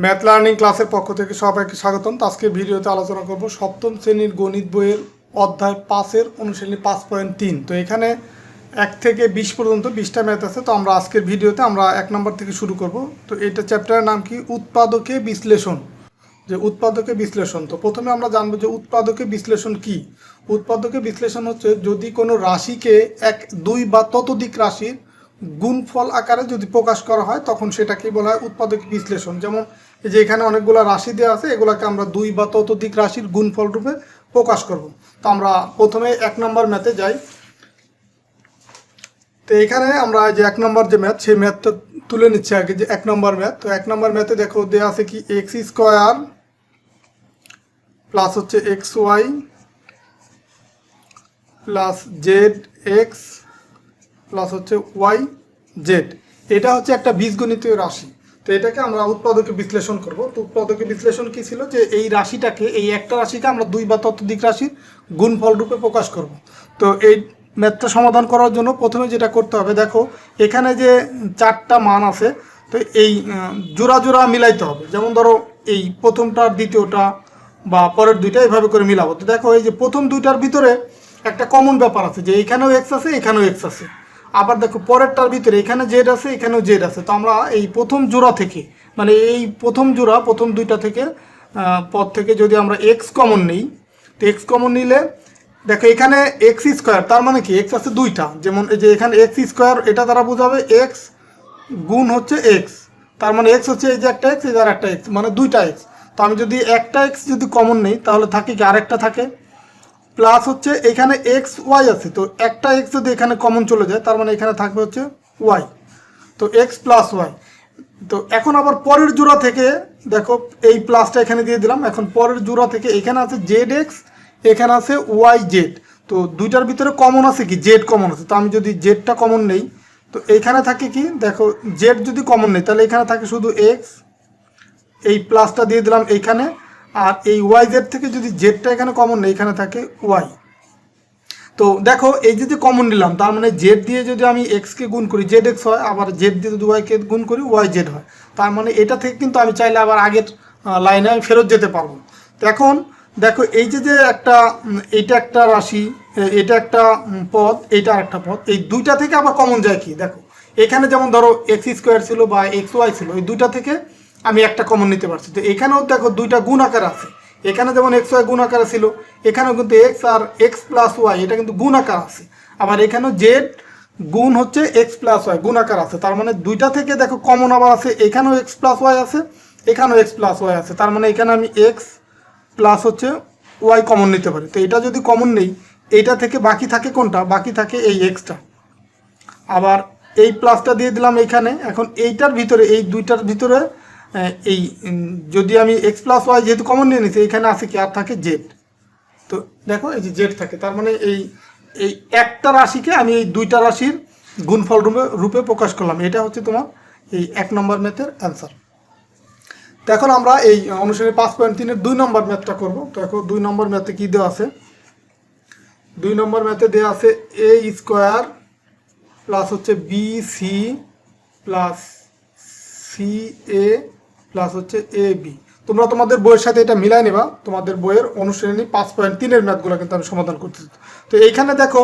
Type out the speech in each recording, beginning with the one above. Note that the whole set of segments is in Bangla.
ম্যাথ লার্নিং ক্লাসের পক্ষ থেকে সবাইকে স্বাগতম। তো আজকে ভিডিওতে আলোচনা করব সপ্তম শ্রেণীর গণিত বইয়ের অধ্যায় 5-এর অনুশীলনী 5.3। তো এখানে 1 থেকে 20 পর্যন্ত 20টা ম্যাথ আছে। তো আমরা আজকের ভিডিওতে আমরা 1 নম্বর থেকে শুরু করব। তো এটা চ্যাপ্টারের নাম কি? উৎপাদকে বিশ্লেষণ। যে উৎপাদকে বিশ্লেষণ, তো প্রথমে আমরা জানবো যে উৎপাদকে বিশ্লেষণ কি। উৎপাদকে বিশ্লেষণ হচ্ছে যদি কোনো রাশিকে দুই বা ততোধিক রাশির গুণফল আকারে যদি প্রকাশ করা হয় তখন সেটাকে বলা হয় উৎপাদক বিশ্লেষণ। যেমন এই যে এখানে অনেকগুলো রাশি দেওয়া আছে, এগুলোকে আমরা দুই বা ততোধিক রাশির গুণফল রূপে প্রকাশ করব। তো আমরা প্রথমে 1 নম্বর ম্যাথে যাই। তো এখানে আমরা যে 1 নম্বর যে ম্যাথ, সেই ম্যাথটা তুলে নিচ্ছি আগে। যে 1 নম্বর ম্যাথ, তো 1 নম্বর ম্যাথে দেখো দেওয়া আছে কি এক্স স্কোয়ার প্লাস হচ্ছে X Y plus Z X plus হচ্ছে ওয়াই জেড। এটা হচ্ছে একটা বীজগণিতীয় রাশি। তো এটাকে আমরা উৎপাদকে বিশ্লেষণ করব। তো উৎপাদকে বিশ্লেষণ কি ছিল? যে এই রাশিটাকে, এই একটা রাশিকে আমরা দুই বা ততোধিক রাশির গুণফল রূপে প্রকাশ করব। তো এই ম্যাথটা সমাধান করার জন্য প্রথমে যেটা করতে হবে, দেখো এখানে যে 4টা মান আছে, তো এই জোড়া জোড়া মিলাইতে হবে। যেমন ধরো এই প্রথমটা দ্বিতীয়টা বা পরের দুইটা এভাবে করে মিলাবো। তো দেখো এই যে প্রথম দুইটার ভিতরে একটা কমন ব্যাপার আছে, যে এখানেও এক্স আছে এখানেও এক্স আছে। আবার দেখো পরেরটার ভিতরে এখানে জেড আছে এখানেও জেড আছে। তো আমরা এই প্রথম জোড়া থেকে, মানে এই প্রথম জোড়া প্রথম দুইটা থেকে পদ থেকে যদি আমরা এক্স কমন নিই, তো এক্স কমন নিলে দেখো এখানে এক্স স্কোয়ার, তার মানে কি এক্স আছে দুইটা। যেমন এই যে এখানে এক্স স্কোয়ার, এটা দ্বারা বোঝাবে এক্স গুণ হচ্ছে এক্স, তার মানে এক্স হচ্ছে এই যে একটা এক্স, এই যে আরেকটা এক্স, মানে দুইটা এক্স। তো আমি যদি একটা এক্স যদি কমন নেই তাহলে থাকে কি আরেকটা থাকে, প্লাস হচ্ছে এখানে এক্স ওয়াই আছে। তো একটা এক্স যদি এখানে কমন চলে যায় তার মানে এখানে থাকবে হচ্ছে ওয়াই, তো এক্স প্লাস ওয়াই। তো এখন আবার পরের জোড়া থেকে দেখো এই প্লাসটা এখানে দিয়ে দিলাম। এখন পরের জোড়া থেকে এখানে আছে জেড এক্স, এখানে আছে ওয়াই জেড। তো দুইটার ভিতরে কমন আছে কি জেড কমন আছে। তো আমি যদি জেডটা কমন নেই, তো এইখানে থাকে কি দেখো জেড যদি কমন নেই তাহলে এখানে থাকে শুধু এক্স, এই প্লাসটা দিয়ে দিলাম এইখানে। আর এই ওয়াই জেড থেকে যদি জেডটা এখানে কমন নেই, এখানে থাকে ওয়াই। তো দেখো এই যে কমন নিলাম, তার মানে জেড দিয়ে যদি আমি এক্সকে গুণ করি জেড এক্স হয়, আবার জেড দিয়ে যদি ওয়াইকে গুণ করি ওয়াই জেড হয়। তার মানে এটা থেকে কিন্তু আমি চাইলে আবার আগের লাইনে আমি ফেরত যেতে পারবো। তো এখন দেখো এই যে একটা এইটা একটা রাশি, এটা একটা পদ, এইটা একটা পদ, এই দুইটা থেকে আবার কমন যায় কি দেখো এখানে যেমন ধরো এক্স স্কোয়ার ছিল বা এক্স ওয়াই ছিল, এই দুইটা থেকে আমি একটা কমন নিতে পারছি। তো এখানেও দেখো দুইটা গুণ আকার আছে, এখানে যেমন এক্স ওয়াই গুণ আকারে ছিল, এখানেও কিন্তু এক্স আর এক্স প্লাস ওয়াই এটা কিন্তু গুণ আকার আছে। আবার এখানেও জেড গুণ হচ্ছে এক্স প্লাস ওয়াই গুণ আকার আছে। তার মানে দুইটা থেকে দেখো কমন আবার আছে, এখানেও এক্স প্লাস ওয়াই আছে এখানেও এক্স প্লাস ওয়াই আছে। তার মানে এখানে আমি এক্স প্লাস হচ্ছে ওয়াই কমন নিতে পারি। তো এটা যদি কমন নেই, এইটা থেকে বাকি থাকে কোনটা? বাকি থাকে এই এক্সটা। আবার এই প্লাসটা দিয়ে দিলাম এইখানে। এখন এইটার ভিতরে, এই দুইটার ভিতরে এই যদি আমি এক্স প্লাস ওয়াই যেহেতু কমন নিয়ে নিচ্ছি, এখানে আছে কি আর থাকে জেড। তো দেখো এই যে জেড থাকে, তার মানে এই এই একটা রাশিকে আমি এই দুইটা রাশির গুণফল রূপে প্রকাশ করলাম। এটা হচ্ছে তোমার এই 1 নম্বর ম্যাথের অ্যান্সার। তো এখন আমরা এই অনুসারে 5.3-এর 2 নম্বর ম্যাথটা করব। তো এখন 2 নম্বর ম্যাথে কী দেওয়া আছে? 2 নম্বর ম্যাথে দেওয়া আছে এ স্কোয়ার প্লাস হচ্ছে বি সি প্লাস সি এ প্লাস হচ্ছে এ বি। তোমরা তোমাদের বইয়ের সাথে এটা মিলাই নেবা। তোমাদের বইয়ের অনুশ্রেণী 5.3-এর ম্যাথগুলো কিন্তু আমি সমাধান করতেছি। তো এইখানে দেখো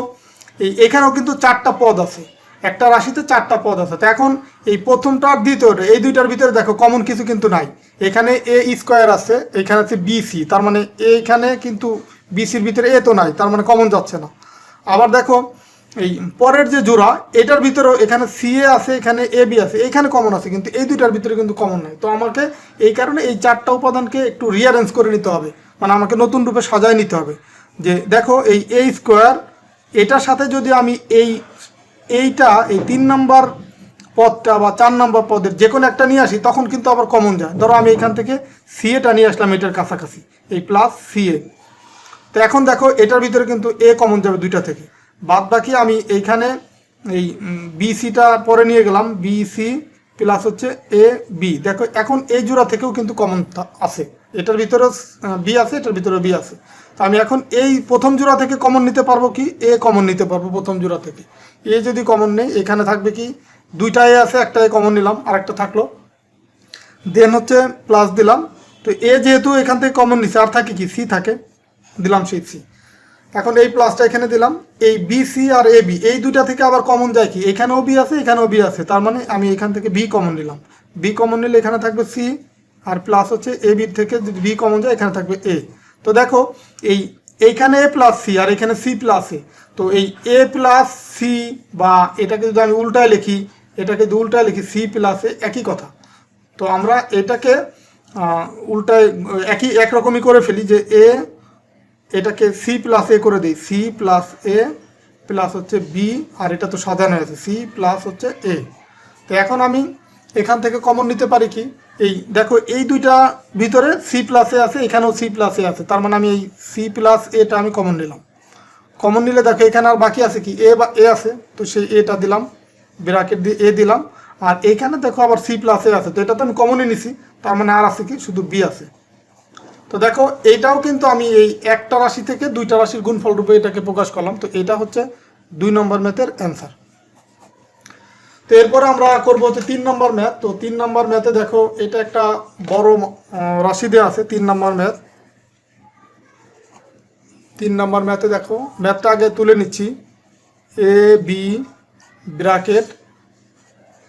এখানেও কিন্তু 4টা পদ আছে, একটা রাশিতে 4টা পদ আছে। তো এখন এই প্রথমটা আর দ্বিতীয়টা, এই দুইটার ভিতরে দেখো কমন কিছু কিন্তু নাই। এখানে এ স্কোয়ার আছে, এখানে আছে বিসি, তার মানে এইখানে কিন্তু বিসির ভিতরে এ তো নাই, তার মানে কমন যাচ্ছে না। আবার দেখো এই পরের যে জোড়া, এটার ভিতরেও এখানে সি এ আছে এখানে এ বি আছে, এইখানে কমন আছে কিন্তু এই দুইটার ভিতরে কিন্তু কমন নাই। তো আমাকে এই কারণে এই 4টা উপাদানকে একটু রিঅ্যারেঞ্জ করে নিতে হবে, মানে আমাকে নতুন রূপে সাজায় নিতে হবে। যে দেখো এই এ স্কোয়ার, এটার সাথে যদি আমি এইটা এই 3 নম্বর পদটা বা 4 নম্বর পদের যে কোনো একটা নিয়ে আসি, তখন কিন্তু আবার কমন যায়। ধরো আমি এখান থেকে সি এটা নিয়ে আসলাম এটার কাছাকাছি, এই প্লাস সি এ। তো এখন দেখো এটার ভিতরে কিন্তু এ কমন যাবে দুইটা থেকে, বাদ বাকি আমি এইখানে এই বিসিটা পরে নিয়ে গেলাম, বিসি প্লাস হচ্ছে এ বি। দেখো এখন এই জোড়া থেকেও কিন্তু কমন আছে, এটার ভিতরে বি আছে এটার ভিতরে বি আছে। তো আমি এখন এই প্রথম জোড়া থেকে কমন নিতে পারবো কি? এ কমন নিতে পারবো প্রথম জোড়া থেকে। এ যদি কমন নেই, এখানে থাকবে কি দুইটা এ আছে, একটা এ কমন নিলাম আর একটা থাকলো। দেন হচ্ছে প্লাস দিলাম। তো এ যেহেতু এখান থেকে কমন নিছে, আর থাকে কি, সি থাকে, দিলাম সেই সি। এখন এই প্লাসটা এখানে দিলাম। এই B C R A B এই দুটা থেকে আবার কমন যায় কি, এখানেও বি আছে এখানেও বি আছে, তার মানে আমি এখান থেকে বি কমন নিলাম। বি কমন নিলে এখানে থাকবে সি, আর প্লাস হচ্ছে এ বির থেকে যদি বি কমন যায় এখানে থাকবে এ। তো দেখো এইখানে এ প্লাস সি আর এখানে সি প্লাস এ, তো এই এ প্লাস সি, বা এটাকে যদি আমি উল্টায় লিখি, এটাকে যদি উল্টায় লিখি সি প্লাস এ, একই কথা। তো আমরা এটাকে উল্টায় একরকমই করে ফেলি, যে এ এটাকে সি প্লাস এ করে দিই, সি প্লাস এ প্লাস হচ্ছে বি, আর এটা তো সাজানো আছে সি প্লাস হচ্ছে এ। তো এখন আমি এখান থেকে কমন নিতে পারি কি, এই দেখো এই দুইটা ভিতরে সি প্লাস এ আছে, এখানেও সি প্লাস এ আছে, তার মানে আমি এই সি প্লাস এটা আমি কমন নিলাম। কমন নিলে দেখো এখানে আর বাকি আছে কি, এ বা এ আছে, তো সেই এটা দিলাম, ব্র্যাকেট দিয়ে এ দিলাম। আর এইখানে দেখো আবার সি প্লাস এ আছে, তো এটা তো আমি কমনই নিছি, তার মানে আর আছে কি, শুধু বি আছে। তো দেখো এইটাও কিন্তু আমি এই একটা রাশি থেকে দুইটা রাশির গুণফল রূপে এটাকে প্রকাশ করলাম। তো এটা হচ্ছে 2 নম্বর ম্যাথের অ্যান্সার। তো এরপরে আমরা করবো হচ্ছে 3 নম্বর ম্যাথ। তো 3 নম্বর ম্যাথে দেখো এটা একটা বড় রাশি দেওয়া আছে, 3 নম্বর ম্যাথ। 3 নম্বর ম্যাথে দেখো, ম্যাথটা আগে তুলে নিচ্ছি। A B bracket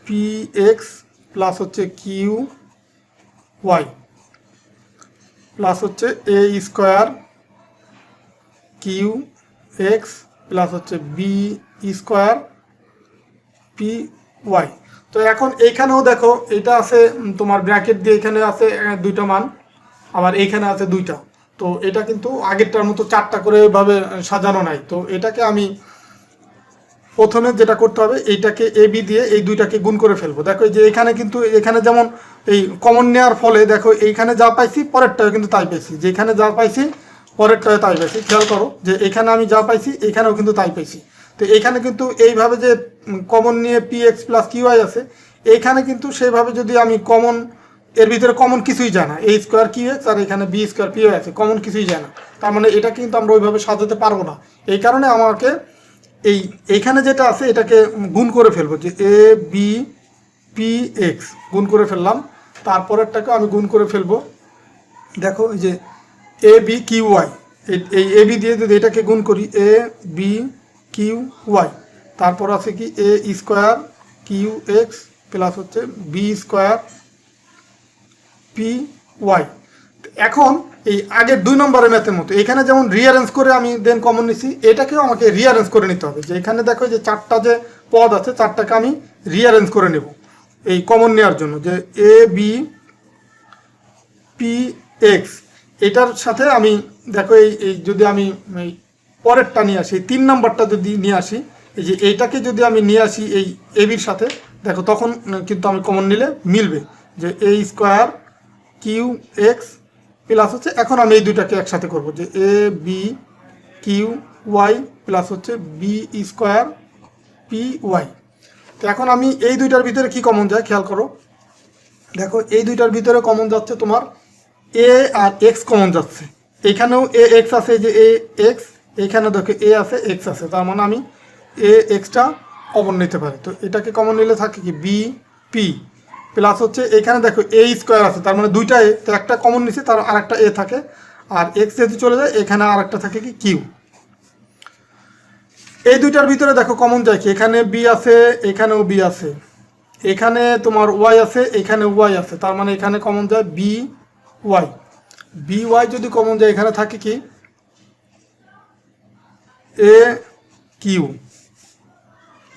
P X plus হচ্ছে কিউ ওয়াই প্লাস হচ্ছে A square Q X plus হচ্ছে বি স্কোয়ার পি ওয়াই। তো এখন এইখানেও দেখো এটা আছে তোমার ব্র্যাকেট দিয়ে, এখানে আছে দুইটা মান, আবার এইখানে আছে দুইটা। তো এটা কিন্তু আগেরটার মতো চারটা করে ভাবে সাজানো নাই। তো এটাকে আমি প্রথমে যেটা করতে হবে, এইটাকে এ বি দিয়ে এই দুইটাকে গুণ করে ফেলবো। দেখো এই যে এখানে কিন্তু, এখানে যেমন এই কমন নেওয়ার ফলে দেখো এইখানে যা পাইছি পরেরটাও কিন্তু তাই পাইছি, যেখানে যা পাইছি পরেরটাও তাই পাইছি। খেয়াল করো যে এখানে আমি যা পাইছি এখানেও কিন্তু তাই পাইছি। তো এখানে কিন্তু এইভাবে যে কমন নিয়ে P X plus Q Y আছে, এইখানে কিন্তু সেইভাবে যদি আমি কমন, এর ভিতরে কমন কিছুই যায় না, এ স্কোয়ার কিউ এক্স আর এখানে বি স্কোয়ার পি ওয়াই আছে, কমন কিছুই যায় না, তার মানে এটা কিন্তু আমরা ওইভাবে সাজাতে পারবো না। এই কারণে আমাকে এইখানে যেটা আছে এটাকে গুণ করে ফেলবো, যে এ বি পি এক্স গুণ করে ফেললাম। তারপরেরটাকে আমি গুণ করে ফেলবো, দেখো এই যে এ বি কিউ ওয়াই, এই এ বি দিয়ে যদি এটাকে গুণ করি, এ বি কিউ ওয়াই, তারপর আছে কি এ স্কোয়ার কিউ এক্স প্লাস হচ্ছে বি স্কোয়ার পি ওয়াই। এখন এই আগের 2 নম্বরের ম্যাথের মতো এখানে যেমন রিঅ্যারেঞ্জ করে আমি দেন কমন নিছি, এটাকেও আমাকে রিঅ্যারেঞ্জ করে নিতে হবে। যে এখানে দেখো যে চারটা যে পদ আছে, চারটাকে আমি রিঅ্যারেঞ্জ করে নেব এই কমন নেওয়ার জন্য, যে এ বি পি এক্স এটার সাথে আমি দেখো এই যদি আমি এই পরেরটা নিয়ে আসি, 3 নম্বরটা যদি নিয়ে আসি, এই যে এইটাকে যদি আমি নিয়ে আসি এই এ বির সাথে, দেখো তখন কিন্তু আমি কমন নিলে মিলবে, যে এ স্কোয়ার কিউ এক্স প্লাস হচ্ছে, এখন আমি এই দুইটাকে একসাথে করব, যে A B Q Y plus হচ্ছে বি স্কোয়ার পি ওয়াই। তো এখন আমি এই দুইটার ভিতরে কি কমন যায় খেয়াল করো, দেখো এই দুইটার ভিতরে কমন যাচ্ছে তোমার এ আর এক্স কমন যাচ্ছে, এখানেও এ এক্স আছে, যে এ এক্স, এখানে দেখো এ আছে এক্স আছে, তার মানে আমি এ এক্সটা কমন নিতে পারি। তো এটাকে কমন নিলে থাকে কি বি পি প্লাস হচ্ছে, এখানে দেখো এ স্কোয়ার আছে, তার মানে দুইটা এ, তো একটা কমন নিচ্ছে, তার আর একটা এ থাকে, আর এক্স যেহেতু চলে যায় এখানে আর একটা থাকে কি কিউ। এই দুইটার ভিতরে দেখো কমন যায় কি, এখানে বি আছে এখানেও বি আছে, এখানে তোমার ওয়াই আছে এখানে ওয়াই আছে, তার মানে এখানে কমন যায় বি ওয়াই। বি ওয়াই যদি কমন যায় এখানে থাকে কি এ কিউ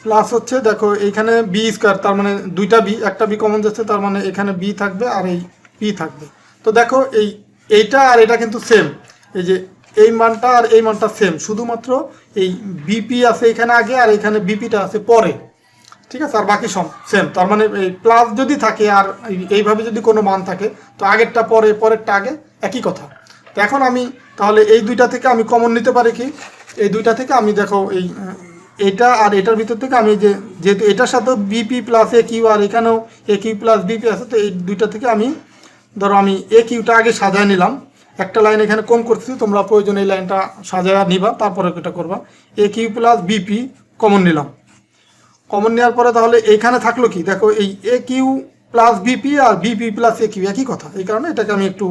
প্লাস হচ্ছে, দেখো এইখানে বি স্কোয়ার, তার মানে দুইটা বি, একটা বি কমন যাচ্ছে, তার মানে এখানে বি থাকবে আর এই পি থাকবে। তো দেখো এইটা আর এটা কিন্তু সেম, এই যে এই মানটা আর এই মানটা সেম, শুধুমাত্র এই বিপি আছে এখানে আগে আর এখানে বিপিটা আছে পরে, ঠিক আছে, আর বাকি সব সেম। তার মানে এই প্লাস যদি থাকে আর এইভাবে যদি কোনো মান থাকে, তো আগেরটা পরে পরেরটা আগে, একই কথা। তো এখন আমি তাহলে এই দুইটা থেকে আমি কমন নিতে পারি কি, এই দুইটা থেকে আমি দেখো এটা আর এটার ভিতর থেকে আমি যেহেতু এটার সাথে বিপি প্লাস এ কিউ আর এখানেও এ কিউ প্লাস বিপি আছে, তো এই দুইটা থেকে আমি ধরো আমি এ কিউটা আগে সাজায় নিলাম, একটা লাইন এখানে কম করতেছি, তোমরা প্রয়োজন এই লাইনটা সাজায় নিবা, তারপরে এটা করবা। এ কিউ প্লাস বিপি কমন নিলাম, কমন নেওয়ার পরে তাহলে এইখানে থাকলো কি, দেখো এই এ কিউ প্লাস বিপি আর বিপি প্লাস এ কিউ একই কথা, এই কারণে এটাকে আমি একটু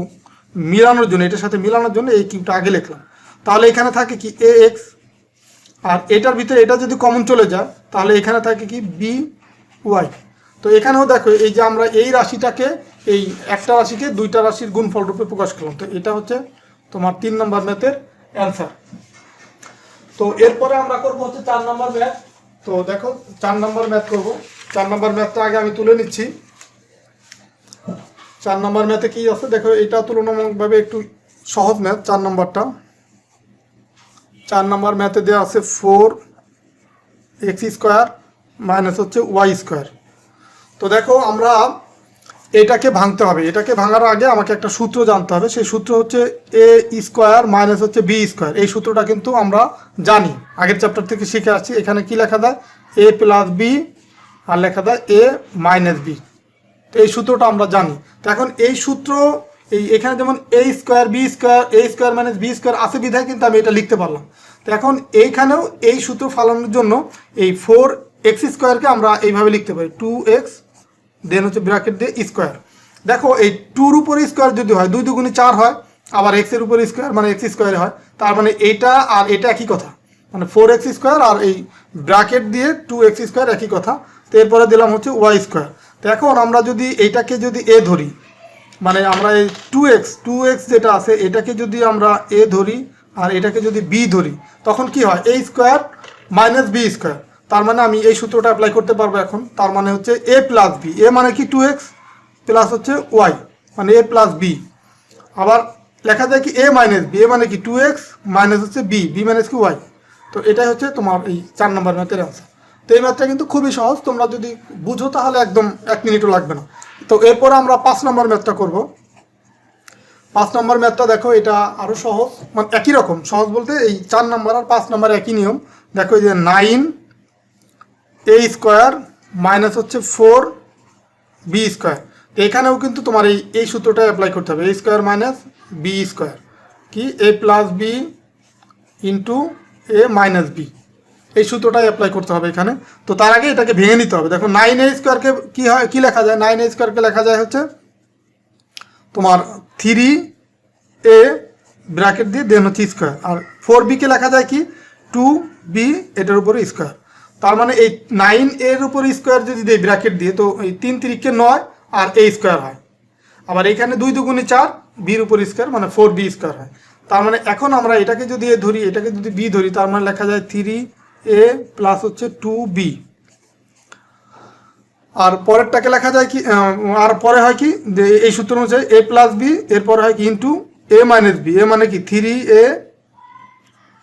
মিলানোর জন্য, এটার সাথে মিলানোর জন্য এই কিউটা আগে লিখলাম। তাহলে এখানে থাকে কি এ এক্স, আর এটার ভিতরে এটা যদি কমন চলে যায় তাহলে এখানে থাকে কি বি ওয়াই। তো এখানেও দেখো এই যে আমরা এই রাশিটাকে, এই একটা রাশিকে দুইটা রাশির গুণফল রূপে প্রকাশ করলাম। তো এটা হচ্ছে তোমার 3 নম্বর ম্যাথের অ্যান্সার। তো এরপরে আমরা করবো হচ্ছে 4 নম্বর ম্যাথ। তো দেখো 4 নম্বর ম্যাথ করবো। 4 নম্বর ম্যাথটা আগে আমি তুলে নিচ্ছি। 4 নম্বর ম্যাথে কি আছে দেখো, এটা তুলনামূলকভাবে একটু সহজ ম্যাথ 4 নম্বরটা। 4 নম্বর ম্যাথে দেওয়া আছে 4x স্কোয়ার মাইনাস হচ্ছে ওয়াই স্কোয়ার। তো দেখো আমরা এটাকে ভাঙতে হবে। এটাকে ভাঙার আগে আমাকে একটা সূত্র জানতে হবে। সেই সূত্র হচ্ছে এ স্কোয়ার মাইনাস হচ্ছে বি স্কোয়ার। এই সূত্রটা কিন্তু আমরা জানি, আগের চ্যাপ্টার থেকে শিখে আসছি। এখানে কি লেখা যায়, এ প্লাস বি আর লেখা যায় এ মাইনাস বি। তো এই সূত্রটা আমরা জানি। তো এখন এই সূত্র এখানে যেমন এ স্কোয়ার বি স্কোয়ার, এ স্কোয়ার মাইনাস বি স্কোয়ার আছে বিধায় কিন্তু আমি এটা লিখতে পারলাম। তো এখন এইখানেও এই সূত্র ফালানোর জন্য এই 4x স্কোয়ারকে আমরা এইভাবে লিখতে পারি 2x দেন হচ্ছে ব্র্যাকেট দিয়ে স্কোয়ার। দেখো এই 2-র উপর স্কোয়ার যদি হয় 2 দুগুণে 4 হয়, আবার x-এর উপর স্কোয়ার মানে x স্কোয়ার হয়। তার মানে এইটা আর এটা একই কথা, মানে 4x স্কোয়ার আর এই ব্র্যাকেট দিয়ে 2x স্কোয়ার একই কথা। তো এরপরে দিলাম হচ্ছে ওয়াই স্কোয়ার। তো এখন আমরা যদি এইটাকে যদি এ ধরি, মানে আমরা এই 2x যেটা আছে এটাকে যদি আমরা এ ধরি আর এটাকে যদি বি ধরি, তখন কি হয়, এ স্কোয়ার মাইনাস বি স্কোয়ার। তার মানে আমি এই সূত্রটা অ্যাপ্লাই করতে পারবো এখন। তার মানে হচ্ছে এ প্লাস বি, এ মানে কি 2x প্লাস হচ্ছে ওয়াই মানে এ প্লাস বি। আবার লেখা যায় কি এ মাইনাস বি, এ মানে কি 2x মাইনাস হচ্ছে বি, বি মাইনাস কি ওয়াই। তো এটাই হচ্ছে তোমার এই 4 নম্বর ম্যাথের অ্যান্সার। তো এই ম্যাথটা কিন্তু খুবই সহজ, তোমরা যদি বুঝো তাহলে একদম 1 মিনিটও লাগবে না। তো এরপর আমরা 5 নম্বর ম্যাথটা করব। 5 নম্বর ম্যাথটা দেখো, এটা আরও সহজ, মানে একই রকম সহজ বলতে এই 4 নম্বর আর 5 নম্বর একই নিয়ম। দেখো এই যে 9a স্কোয়ার মাইনাস হচ্ছে 4b স্কোয়ার। এখানেও কিন্তু তোমার এই সূত্রটা অ্যাপ্লাই করতে হবে, এ স্কোয়ার মাইনাস বি স্কোয়ার কি এ প্লাস বি ইন্টু এ মাইনাস বি। এই সূত্রটাই অ্যাপ্লাই করতে হবে এখানে। তো তার আগে এটাকে ভেঙে নিতে হবে। দেখো 9a স্কোয়ারকে কী হয়, কী লেখা যায়, 9a স্কোয়ারকে লেখা যায় হচ্ছে তোমার 3a ব্র্যাকেট দিয়ে দেন হচ্ছে স্কোয়ার, আর 4bকে লেখা যায় কি 2b এটার উপরে স্কোয়ার। তার মানে এই 9a-র উপর স্কোয়ার যদি দেয় ব্র্যাকেট দিয়ে, তো এই 3 3 9 আর a স্কোয়ার হয়। আবার এখানে 2 দুগুণে 4, বির উপর স্কোয়ার মানে 4b স্কোয়ার হয়। তার মানে এখন আমরা এটাকে যদি এ ধরি, এটাকে যদি বি ধরি, তার মানে লেখা যায় 3a প্লাস হচ্ছে 2b। আর পরেরটাকে লেখা যায় কি, আর পরে হয় কি যে এই সূত্র অনুযায়ী এ প্লাস বি, এরপরে হয় কি ইন্টু এ মাইনাস বি। এ মানে কি 3a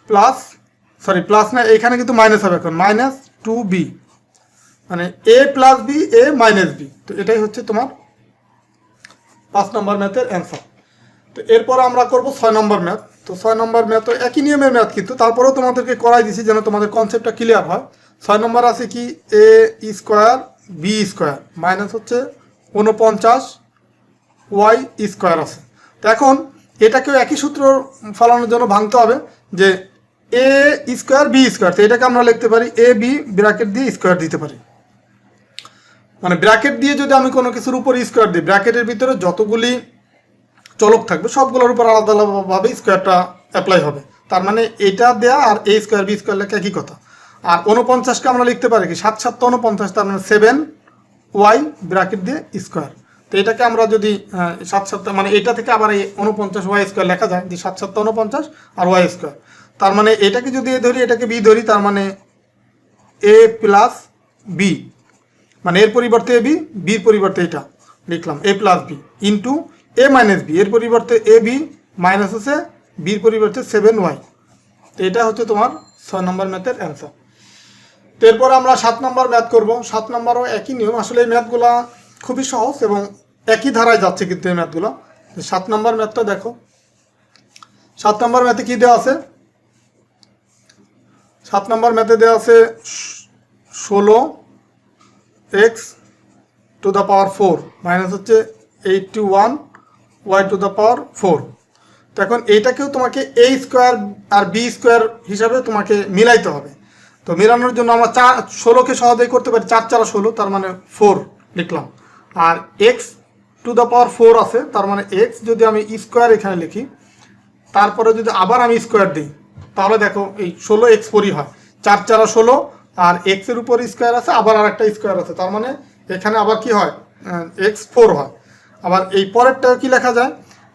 প্লাস, সরি প্লাস না, এখানে কিন্তু মাইনাস হবে এখন, মাইনাস 2b মানে এ plus B A minus B. তো এটাই হচ্ছে তোমার 5 নম্বর ম্যাথের অ্যান্সার। তো এরপর আমরা করব 6 নম্বর ম্যাথ। তো 6 নম্বর ম্যাথ একই নিয়মের ম্যাথ, কিন্তু তারপরেও তোমাদেরকে করাই দিছি যেন তোমাদের কনসেপ্টটা ক্লিয়ার হয়। 6 নম্বর আছে কি এ স্কোয়ার বি স্কোয়ার মাইনাস হচ্ছে 49 ওয়াই স্কোয়ার আছে। তো এখন এটাকেও একই সূত্র ফলানোর জন্য ভাঙতে হবে যে এ স্কোয়ার বি স্কোয়ার। তো এটাকে আমরা লিখতে পারি এ বি ব্র্যাকেট দিয়ে স্কোয়ার দিতে পারি। মানে ব্র্যাকেট দিয়ে যদি আমি কোনো কিছুর উপর স্কোয়ার দিই, ব্র্যাকেটের ভিতরে যতগুলি চলক থাকবে সবগুলোর উপর আলাদা আলাদাভাবে স্কোয়ারটা অ্যাপ্লাই হবে। তার মানে এটা দেয়া আর এ স্কোয়ার বি স্কোয়ার লেখা একই কথা। আর 49কে আমরা লিখতে পারি কি 7 7 49, তার মানে 7 ওয়াই ব্র্যাকেট দিয়ে স্কোয়ার। তো এটাকে আমরা যদি 7 7 মানে এটা থেকে আবার এই 49 ওয়াই স্কোয়ার লেখা যায় যে 7 7 49 আর ওয়াই স্কোয়ার। তার মানে এটাকে যদি এ ধরি, এটাকে বি ধরি, তার মানে এ প্লাস বি, মানে এর পরিবর্তে এ বি, বির পরিবর্তে এটা লিখলাম এ প্লাস বি ইন্টু এ মাইনাস বি, এর পরিবর্তে এ বি মাইনাস হচ্ছে বির পরিবর্তে 7 ওয়াই। তো এটা হচ্ছে তোমার 6 নম্বর ম্যাথের অ্যান্সার। তো এরপর আমরা 7 নম্বর ম্যাথ করব। 7 নম্বরও একই নিয়ম। আসলে এই ম্যাথগুলো খুবই সহজ এবং একই ধারায় যাচ্ছে কিন্তু এই ম্যাথগুলো। 7 নম্বর ম্যাথটা দেখো। 7 নম্বর ম্যাথে কি দেওয়া আছে, 7 নম্বর ম্যাথে দেওয়া আছে 16x to the power 4 minus হচ্ছে 81 ওয়াই টু দ্য পাওয়ার 4। তো এখন এইটাকেও তোমাকে এ স্কোয়ার আর বি স্কোয়ার হিসাবে তোমাকে মিলাইতে হবে। তো মেলানোর জন্য আমরা 16কে সহজেই করতে পারি, 4 4 16, তার মানে 4 লিখলাম। আর এক্স টু দ্য পাওয়ার 4 আছে, তার মানে এক্স যদি আমি স্কোয়ার এখানে লিখি, তারপরে যদি আবার আমি স্কোয়ার দিই, তাহলে দেখো এই 16x4 হয়, 4 4 16, আর এক্সের উপর স্কোয়ার আছে, আবার আর একটা স্কোয়ার আছে, তার মানে এখানে আবার কি হয়, x4 হয়। আবার এই পরেরটা কি লেখা যায়,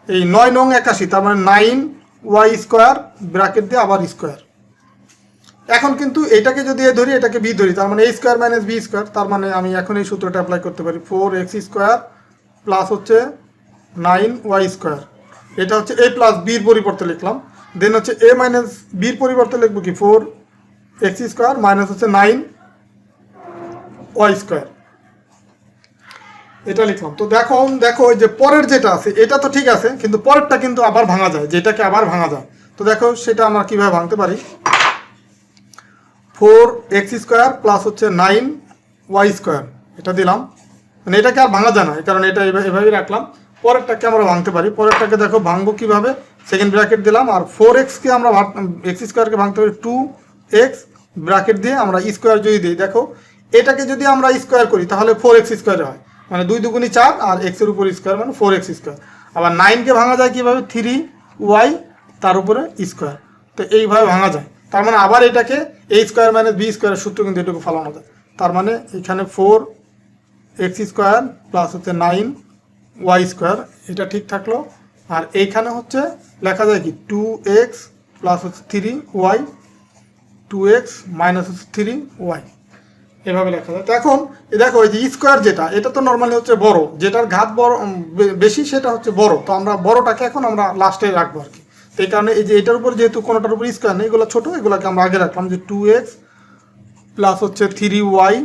এই 9 নং 81, তার মানে 9y² ব্র্যাকেট দিয়ে আবার স্কোয়ার। এখন কিন্তু এটাকে যদি এ ধরি, এটাকে বি ধরি, তার মানে a² - b², তার মানে আমি এখন এই সূত্রটা অ্যাপ্লাই করতে পারি, 4x² প্লাস হচ্ছে 9y²। এটা হচ্ছে a প্লাস বির পরিবর্তে লিখলাম। দেন হচ্ছে a মাইনাস বির পরিবর্তে লিখবো কি 4x² মাইনাস হচ্ছে 9y², এটা লিখলাম। তো দেখো যে পরের যেটা আছে এটা তো ঠিক আছে, কিন্তু পরেরটা কিন্তু আবার ভাঙা যায়, যেটাকে আবার ভাঙা যায়। তো দেখো সেটা আমরা কিভাবে ভাঙতে পারি, 4x² প্লাস হচ্ছে 9y², এটা দিলাম, মানে এটাকে আর ভাঙা যায় না, কারণ এটা এভাবেই রাখলাম। পরেরটাকে আমরা ভাঙতে পারি, পরেরটাকে দেখো ভাঙবো কিভাবে, সেকেন্ড ব্র্যাকেট দিলাম, আর 4x-কে আমরা x² ভাঙতে পারি 2x ব্র্যাকেট দিয়ে আমরা স্কোয়ার যদি দিই, দেখো এটাকে যদি আমরা স্কোয়ার করি তাহলে 4x² হয়, মানে 2 দুগুণি 4, আর এক্সের উপর স্কোয়ার মানে 4x²। আবার 9কে ভাঙা যায় কিভাবে, 3y তার উপরে স্কোয়ার, তো এইভাবে ভাঙা যায়। তার মানে আবার এটাকে a² - b² সূত্র কিন্তু এটুকু ফলানো যায়। তার মানে এখানে 4x² প্লাস হচ্ছে 9y², এটা ঠিক থাকলো। আর এইখানে হচ্ছে লেখা যায় কি 2x প্লাস হচ্ছে 3y, 2x মাইনাস হচ্ছে 3y, এভাবে লেখা যায়। তো এখন দেখো এই যে স্কোয়ার যেটা, এটা তো নর্মালি হচ্ছে বড়, যেটার ঘাত বড় বেশি সেটা হচ্ছে বড়, তো আমরা বড়টাকে এখন আমরা লাস্টে রাখবো আর কি। তো এই কারণে এই যে এটার উপর যেহেতু কোনোটার উপর স্কোয়ার নেই, এগুলো ছোটো, এগুলোকে আমরা আগে রাখলাম, যে 2x প্লাস হচ্ছে 3y,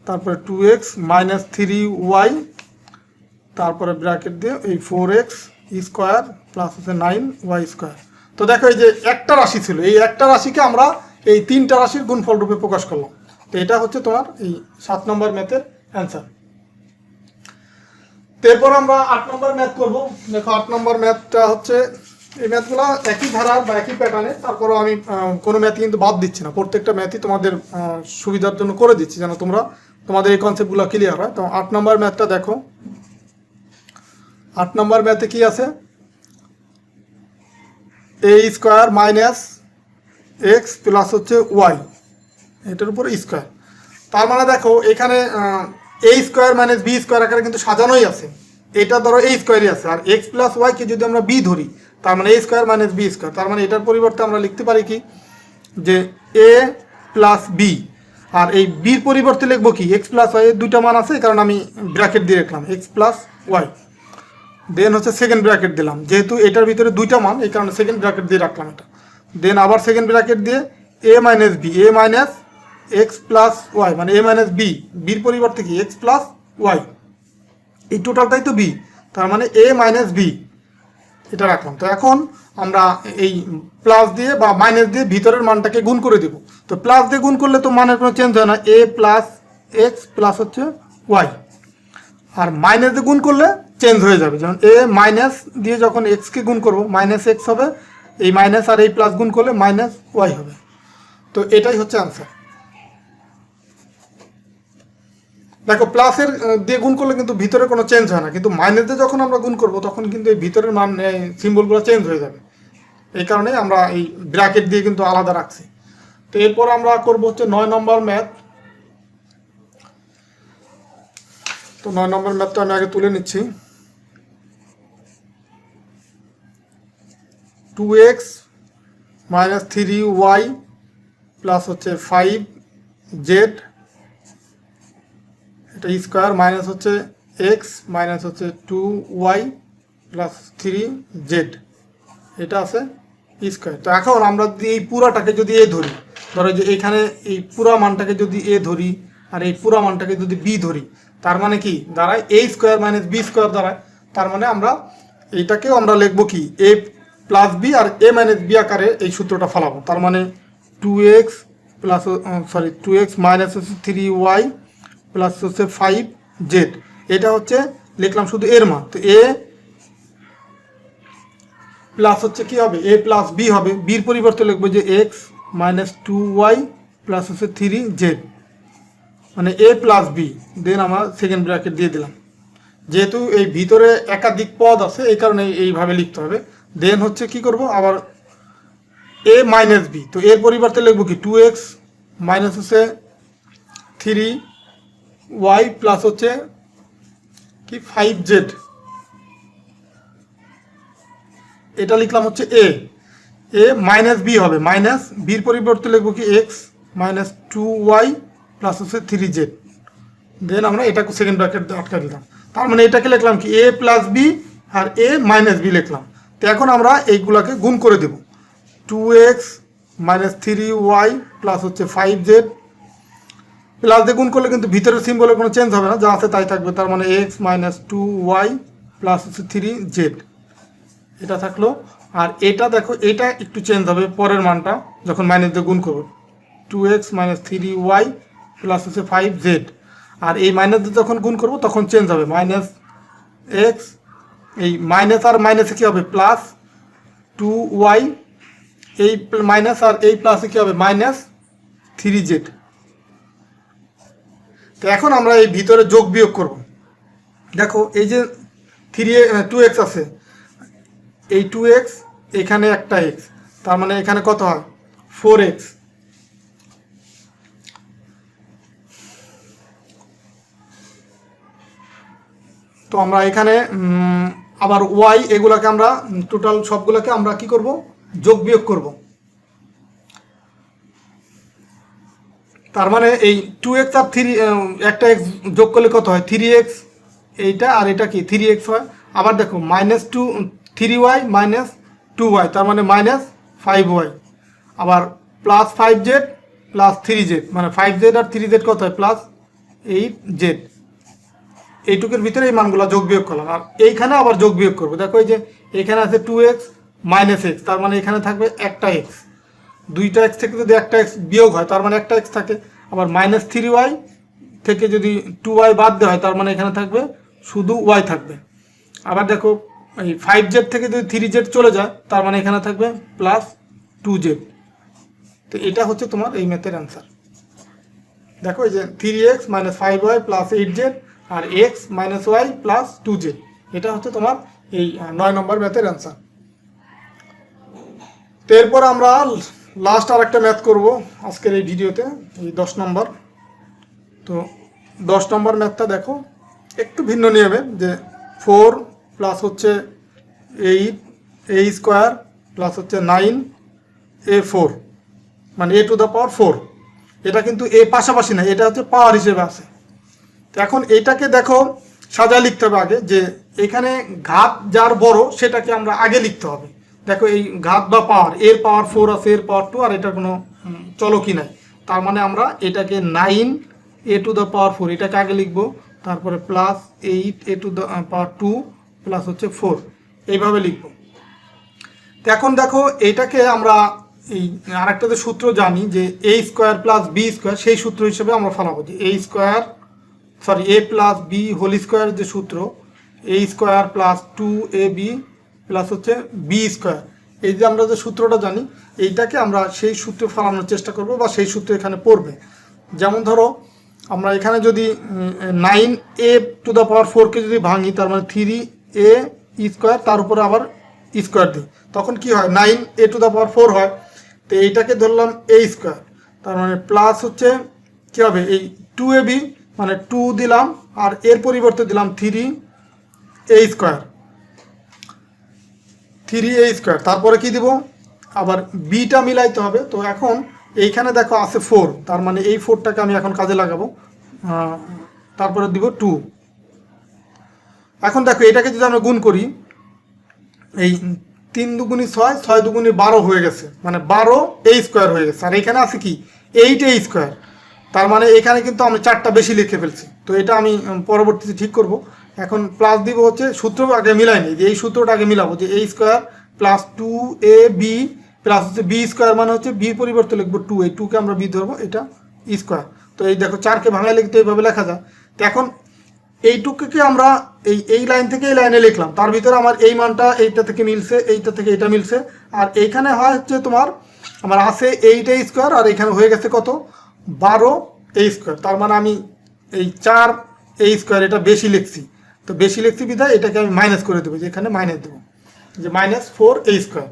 তারপরে 2x মাইনাস 3y, তারপরে ব্র্যাকেট দিয়ে এই 4x² প্লাস হচ্ছে 9y²। তো দেখো এই যে একটা রাশি ছিল, এই একটা রাশিকে আমরা এই 3টা রাশির গুণফল রূপে প্রকাশ করলাম। তো এটা হচ্ছে তোমার এই 7 নম্বর ম্যাথের অ্যান্সার। এরপর আমরা 8 নম্বর ম্যাথ করব। দেখো 8 নম্বর ম্যাথটা হচ্ছে, এই ম্যাথগুলো একই ধারার বা একই প্যাটার্নে, তারপরেও আমি কোনো ম্যাথই কিন্তু বাদ দিচ্ছি না, প্রত্যেকটা ম্যাথই তোমাদের সুবিধার জন্য করে দিচ্ছি, যেন তোমাদের এই কনসেপ্টগুলো ক্লিয়ার হয়। তো 8 নম্বর ম্যাথটা দেখো, 8 নম্বর ম্যাথে কি আছে, a² মাইনাস x প্লাস হচ্ছে y, এটার উপর স্কোয়ার। তার মানে দেখো এখানে a² - b² আকারে কিন্তু সাজানোই আছে, এটা ধরো a² আছে, আর x প্লাস ওয়াইকে যদি আমরা b ধরি, তার মানে a² - b², তার মানে এটার পরিবর্তে আমরা লিখতে পারি কি, যে a প্লাস b, আর এই বির পরিবর্তে লিখবো কি x প্লাস ওয়াই, এর দুইটা মান আছে, কারণ আমি ব্র্যাকেট দিয়ে রাখলাম x প্লাস ওয়াই। দেন হচ্ছে সেকেন্ড ব্র্যাকেট দিলাম, যেহেতু এটার ভিতরে দুইটা মান, এই কারণে সেকেন্ড ব্র্যাকেট দিয়ে রাখলাম এটা। দেন আবার সেকেন্ড ব্র্যাকেট দিয়ে a minus b, a minus X plus Y, মানে a মাইনাস b, বির পরিবর্তে কি x প্লাস ওয়াই, এই টোটালটাই তো b, তার মানে a মাইনাস b, এটা রাখলাম। তো এখন আমরা এই প্লাস দিয়ে বা মাইনাস দিয়ে ভিতরের মানটাকে গুণ করে দেব। তো প্লাস দিয়ে গুণ করলে তো মানের কোনো চেঞ্জ হয় না, a প্লাস এক্স প্লাস হচ্ছে ওয়াই, আর মাইনাস দিয়ে গুণ করলে চেঞ্জ হয়ে যাবে, যেমন a মাইনাস দিয়ে যখন এক্সকে গুণ করবো মাইনাস এক্স হবে, এই মাইনাস আর এই প্লাস গুণ করলে মাইনাস ওয়াই হবে। তো এটাই হচ্ছে আনসার। দেখো প্লাসের দিয়ে গুণ করলে কিন্তু ভিতরে কোনো চেঞ্জ হয় না, কিন্তু মাইনাস দিয়ে যখন আমরা গুণ করব তখন কিন্তু এই ভিতরের মান সিম্বলগুলো চেঞ্জ হয়ে যাবে, এই কারণে আমরা এই ব্র্যাকেট দিয়ে কিন্তু আলাদা রাখছি। তো এরপর আমরা করব হচ্ছে 9 নম্বর ম্যাথ। তো 9 নম্বর ম্যাথটা আমি আগে তুলে নিচ্ছি। 2x মাইনাস 3y প্লাস হচ্ছে 5z, এটা স্কোয়ার, মাইনাস হচ্ছে এক্স মাইনাস হচ্ছে 2y প্লাস 3z, এটা আছে স্কোয়ার। তো এখন আমরা যদি এই পুরাটাকে যদি এ ধরি, ধরো যে এইখানে এই পুরা মানটাকে যদি এ ধরি আর এই পুরা মানটাকে যদি বি ধরি, তার মানে কি দাঁড়ায় a² - b² দাঁড়ায়। তার মানে আমরা এইটাকেও আমরা লিখবো কি a প্লাস বি আর a মাইনাস বি আকারে এই সূত্রটা ফলাবো। তার মানে 2x প্লাস 2x মাইনাস হচ্ছে 3y প্লাস হচ্ছে 5z, এটা হচ্ছে লিখলাম শুধু এর মান। তো a প্লাস হচ্ছে কি হবে, a প্লাস b হবে, বির পরিবর্তে লিখবো যে x মাইনাস 2y প্লাস হচ্ছে 3z, মানে এ প্লাস বি, দেন আমরা সেকেন্ড ব্র্যাকেট দিয়ে দিলাম। যেহেতু এই ভিতরে একাধিক পদ আছে এই কারণে এইভাবে লিখতে হবে। দেন হচ্ছে কি করব, আবার এ মাইনাস বি, তো এর পরিবর্তে লিখবো কি 2x মাইনাস হচ্ছে 3y প্লাস হচ্ছে কি 5z, এটা লিখলাম হচ্ছে এ মাইনাস বি হবে, মাইনাস বির পরিবর্তে লিখবো কি x মাইনাস 2y প্লাস হচ্ছে 3z। দেন আমরা এটাকে সেকেন্ড ব্র্যাকেট আটকা দিলাম। তার মানে এটাকে লিখলাম কি এ প্লাস বি আর এ মাইনাস বি লিখলাম। তো এখন আমরা এইগুলাকে গুণ করে দেব, 2x মাইনাস 3y প্লাস হচ্ছে 5z, প্লাস দিয়ে গুণ করলে কিন্তু ভিতরের সিম্বলের কোনো চেঞ্জ হবে না, যা আছে তাই থাকবে। তার মানে x মাইনাস 2y প্লাস হচ্ছে 3z, এটা থাকলো। আর এটা দেখো এটা একটু চেঞ্জ হবে পরের মানটা যখন মাইনাস দিয়ে গুণ করবো, 2x মাইনাস 3y প্লাস হচ্ছে 5z। আর এই মাইনাস দিয়ে যখন গুণ করবো তখন চেঞ্জ হবে, মাইনাস এক্স, এই মাইনাস আর মাইনাসে কী হবে প্লাস 2y, এই মাইনাস আর এই প্লাসে কী হবে মাইনাস 3z। তো এখন আমরা এই ভিতরে যোগ বিয়োগ করব। দেখো এই যে 2x আছে, এই 2x এখানে একটা x, তার মানে এখানে কত হয় 4x। তো আমরা এখানে আবার y, এগুলাকে আমরা টোটাল সবগুলোকে আমরা কি করব যোগ বিয়োগ করব। তার মানে এই 2x আর 3 একটা x যোগ করলে কত হয় 3x, এইটা আর এটা কি 3x হয়। আবার দেখো মাইনাস 3y মাইনাস 2y, তার মানে মাইনাস 5y। আবার প্লাস 5z প্লাস 3z, মানে 5z আর 3z কত হয় প্লাস 8z। এইটুকুর ভিতরে এই মানগুলো যোগ বিয়োগ করলাম। আর এইখানে আবার যোগ বিয়োগ করবো। দেখো এই যে এখানে আছে 2x মাইনাস x, তার মানে এখানে থাকবে একটা x, দুইটা x থেকে যদি একটা x বিয়োগ হয় তার মানে একটা x থাকে। আবার মাইনাস 3y থেকে যদি 2y বাদ দেওয়া হয় তার মানে এখানে থাকবে শুধু y থাকবে। আবার দেখো এই 5z থেকে যদি 3z চলে যায় তার মানে এখানে থাকবে প্লাস 2z। তো এটা হচ্ছে তোমার এই ম্যাথের অ্যান্সার। দেখো এই যে 3x minus 5y plus 8z আর x minus y plus 2z, এটা হচ্ছে তোমার এই 9 নম্বর ম্যাথের অ্যান্সার। তো এরপর আমরা লাস্ট আর একটা ম্যাথ করবো আজকের এই ভিডিওতে, এই 10 নম্বর। তো 10 নম্বর ম্যাথটা দেখো একটু ভিন্ন নিয়মে, যে 4 প্লাস হচ্ছে 8 a স্কোয়ার প্লাস হচ্ছে 9a4, মানে a টু দ্য পাওয়ার 4। এটা কিন্তু এ পাশাপাশি না, এটা হচ্ছে পাওয়ার হিসেবে আছে। তো এখন এইটাকে দেখো সাজায় লিখতে হবে আগে, যে এখানে ঘাত যার বড় সেটাকে আমরা আগে লিখতে হবে। দেখো এই ঘাত বা পাওয়ার, এর পাওয়ার 4 আছে, এর পাওয়ার 2, আর এটার কোনো চলকই নাই। তার মানে আমরা এটাকে 9a টু দ্য পাওয়ার 4 এটাকে আগে লিখবো, তারপরে plus 8a to the power 2 plus হচ্ছে 4, এইভাবে লিখবো। তো এখন দেখো এটাকে আমরা এই আরেকটা যে সূত্র জানি যে a square plus B square, সেই সূত্র হিসেবে আমরা ফলাবো যে a plus B whole square যে সূত্র, a square plus 2ab plus হচ্ছে বি স্কোয়ার, এই যে আমরা যে সূত্রটা জানি এইটাকে আমরা সেই সূত্রে ফলানোর চেষ্টা করব, বা সেই সূত্র এখানে পড়বে। যেমন ধরো আমরা এখানে যদি 9a টু দ্য পাওয়ার 4কে যদি ভাঙি, তার মানে 3a স্কোয়ার তার উপরে আবার স্কোয়ার দিই, তখন কি হয় 9a টু দ্য পাওয়ার 4 হয়। তো এইটাকে ধরলাম a স্কোয়ার, তার মানে প্লাস হচ্ছে কী হবে এই 2ab, মানে 2 দিলাম আর এর পরিবর্তে দিলাম 3a স্কোয়ার, তারপরে কি দিব আবার বিটা মিলাইতে হবে। তো এখন এইখানে দেখো আছে 4, তার মানে এই 4টাকে আমি এখন কাজে লাগাবো, তারপরে দিব 2। এখন দেখো এটাকে যদি আমরা গুণ করি, এই 3 দুগুণি 6, 6 দুগুণি 12 হয়ে গেছে, মানে 12a স্কোয়ার হয়ে গেছে। আর এখানে আছে কি 8a স্কোয়ার, তার মানে এখানে কিন্তু আমি 4টা বেশি লিখে ফেলছি। তো এটা আমি পরবর্তীতে ঠিক করব। এখন প্লাস দিব হচ্ছে সূত্র আগে মিলাই নিই, যে এই সূত্রটা আগে মিলাবো, যে a square plus 2ab plus হচ্ছে বি স্কোয়ার, মানে হচ্ছে বির পরিবর্তে লিখবো 2, এই 2কে আমরা বি ধরবো, এটা স্কোয়ার। তো এই দেখো 4কে ভাঙায় লিখতে এইভাবে লেখা যায়। তো এখন এইটুকুকে আমরা এই লাইন থেকে এই লাইনে লিখলাম, তার ভিতরে আমার এই মানটা এইটা থেকে মিলছে, এইটা থেকে এইটা মিলছে। আর এইখানে হয় হচ্ছে তোমার আমার আছে 8a স্কোয়ার, আর এখানে হয়ে গেছে কত 12 এ স্কোয়ার, তার মানে আমি এই 4 এ স্কোয়ার এটা বেশি লিখছি, তো বেশি লিখছি বিধায় এটাকে আমি মাইনাস করে দেবো, যে এখানে মাইনাস দেবো, যে -4 এ স্কোয়ার।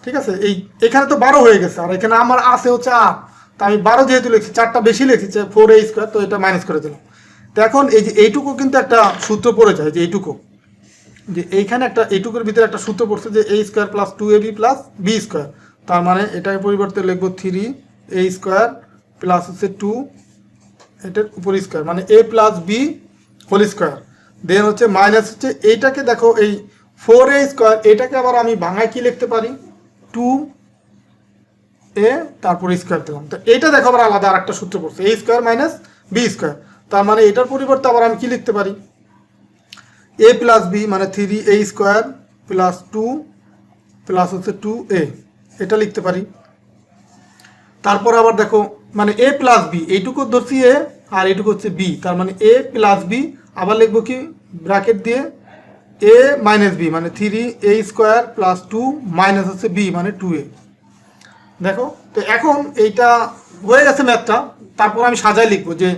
ঠিক আছে, এখানে তো 12 হয়ে গেছে, আর এখানে আমার আছে হচ্ছে 8, তো আমি 12 যেহেতু লিখছি, 4টা বেশি লিখছি, 4 এ স্কোয়ার, তো এটা মাইনাস করে দিলাম। তো এখন এই যে এইটুকু কিন্তু একটা সূত্র পড়ে যায়, যে এইটুকু, যে এইখানে একটা এইটুকুর ভিতরে একটা সূত্র পড়ছে, যে a square plus 2ab plus b square, তার মানে এটার পরিবর্তে লিখবো 3a স্কোয়ার প্লাস হচ্ছে 2 এটার উপর স্কোয়ার, মানে a plus b whole square, then হচ্ছে মাইনাস হচ্ছে এইটাকে দেখো এই 4a স্কোয়ার, এটাকে আবার আমি ভাঙায় কি লিখতে পারি, 2a তারপর স্কোয়ার দিলাম। তো এইটা দেখো আবার আলাদা আর একটা সূত্র পড়ছে, a square minus b square, তার মানে এটার পরিবর্তে আবার আমি কি লিখতে পারি, a প্লাস b মানে 3a স্কোয়ার প্লাস 2 প্লাস হচ্ছে 2a, এটা লিখতে পারি। তারপর আবার দেখো মানে a প্লাস b, এইটুকু ধরছি a আর এইটুকু হচ্ছে b, তার মানে a প্লাস b, আবার লিখবো কি ব্র্যাকেট দিয়ে a মাইনাস b মানে 3a স্কোয়ার প্লাস 2 মাইনাস হচ্ছে b মানে 2a। দেখো, তো এখন এইটা হয়ে গেছে ম্যাথটা, তারপর আমি সাজায় লিখবো, যে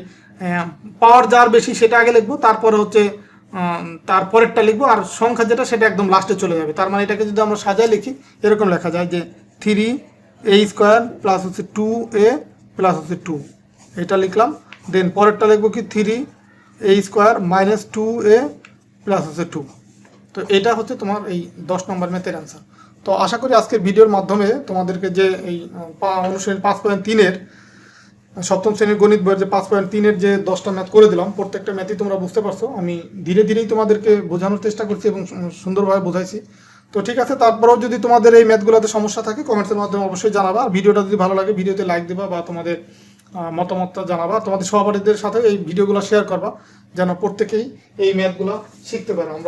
পাওয়ার যার বেশি সেটা আগে লিখবো, তারপরে হচ্ছে তারপরেরটা লিখবো, আর সংখ্যা যেটা সেটা একদম লাস্টে চলে যাবে। তার মানে এটাকে যদি আমরা সাজায় লিখি, এরকম লেখা যায় যে 3a স্কোয়ার প্লাস হচ্ছে 2a প্লাস হচ্ছে 2, এটা লিখলাম। দেন পরেরটা লিখবো কি 3a square minus 2a plus হচ্ছে 2। তো এটা হচ্ছে তোমার এই 10 নম্বর ম্যাথের অ্যান্সার। তো আশা করি আজকের ভিডিওর মাধ্যমে তোমাদেরকে যে এই অনুশীলনী 5.3-এর সপ্তম শ্রেণীর গণিত বইয়ের যে 5.3-এর যে 10টা ম্যাথ করে দিলাম, প্রত্যেকটা ম্যাথই তোমরা বুঝতে পারছো। আমি ধীরে ধীরেই তোমাদেরকে বোঝানোর চেষ্টা করছি এবং সুন্দরভাবে বোঝাইছি। তো ঠিক আছে, তারপরেও যদি তোমাদের এই ম্যাথগুলোতে সমস্যা থাকে কমেন্টসের মাধ্যমে অবশ্যই জানাবা। আর ভিডিওটা যদি ভালো লাগে ভিডিওতে লাইক দেবা বা তোমাদের মতামতটা জানাবা, তোমাদের সহপাঠীদের সাথে এই ভিডিওগুলো শেয়ার করবা, যেন প্রত্যেকেই এই ম্যাথগুলো শিখতে পারে। আমরা